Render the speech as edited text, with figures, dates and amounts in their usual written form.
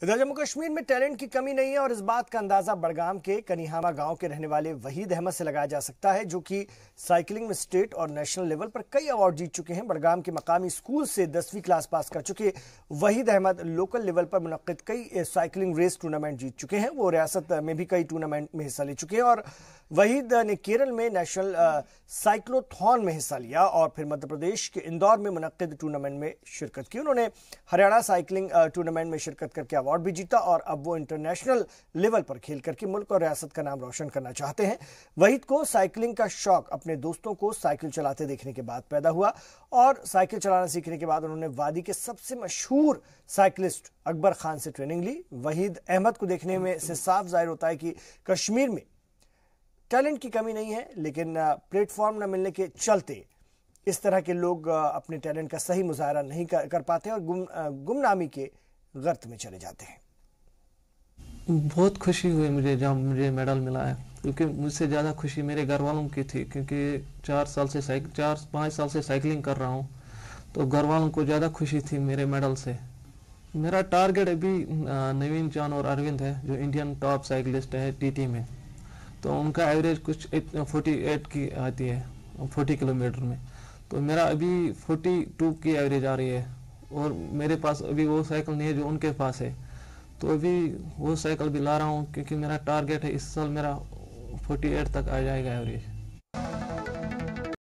इधर जम्मू कश्मीर में टैलेंट की कमी नहीं है और इस बात का अंदाजा बड़गाम के कनिहामा गांव के रहने वाले वहीद अहमद से लगाया जा सकता है, जो कि साइकिलिंग में स्टेट और नेशनल लेवल पर कई अवार्ड जीत चुके हैं। बड़गाम के मकामी स्कूल से 10वीं क्लास पास कर चुके वहीद अहमद लोकल लेवल पर मुनक्किद कई साइकिलिंग रेस टूर्नामेंट जीत चुके हैं। वो रियासत में भी कई टूर्नामेंट में हिस्सा ले चुके हैं और वहीद ने केरल में नेशनल साइक्लोथॉन में हिस्सा लिया और फिर मध्य प्रदेश के इंदौर में मुनक्किद टूर्नामेंट में शिरकत की। उन्होंने हरियाणा साइकिलिंग टूर्नामेंट में शिरकत करके अवार्ड भी जीता और अब वो इंटरनेशनल लेवल पर खेल करके मुल्क और रियासत का नाम रोशन करना चाहते हैं। वहीद को साइकिलिंग का शौक अपने दोस्तों को साइकिल चलाते देखने के बाद पैदा हुआ और साइकिल चलाना सीखने के बाद उन्होंने वादी के सबसे मशहूर साइकिलिस्ट अकबर खान से ट्रेनिंग ली। वहीद अहमद को देखने में से साफ जाहिर होता है कि कश्मीर में टैलेंट की कमी नहीं है, लेकिन प्लेटफॉर्म न मिलने के चलते इस तरह के लोग अपने टैलेंट का सही मुजाहरा नहीं कर पाते और गुमनामी के गर्त में चले जाते हैं। बहुत खुशी हुई मुझे जब मुझे मेडल मिला है, क्योंकि मुझसे ज़्यादा खुशी मेरे घर वालों की थी, क्योंकि 4-5 साल से साइकिलिंग कर रहा हूँ, तो घर वालों को ज़्यादा खुशी थी मेरे मेडल से। मेरा टारगेट अभी नवीन चांद और अरविंद है, जो इंडियन टॉप साइकिलिस्ट है टीटी में, तो उनका एवरेज कुछ 48 की आती है 40 किलोमीटर में, तो मेरा अभी 42 की एवरेज आ रही है और मेरे पास अभी वो साइकिल नहीं है जो उनके पास है, तो अभी वो साइकिल भी ला रहा हूँ, क्योंकि मेरा टारगेट है इस साल मेरा 48 तक आ जाएगा एवरेज।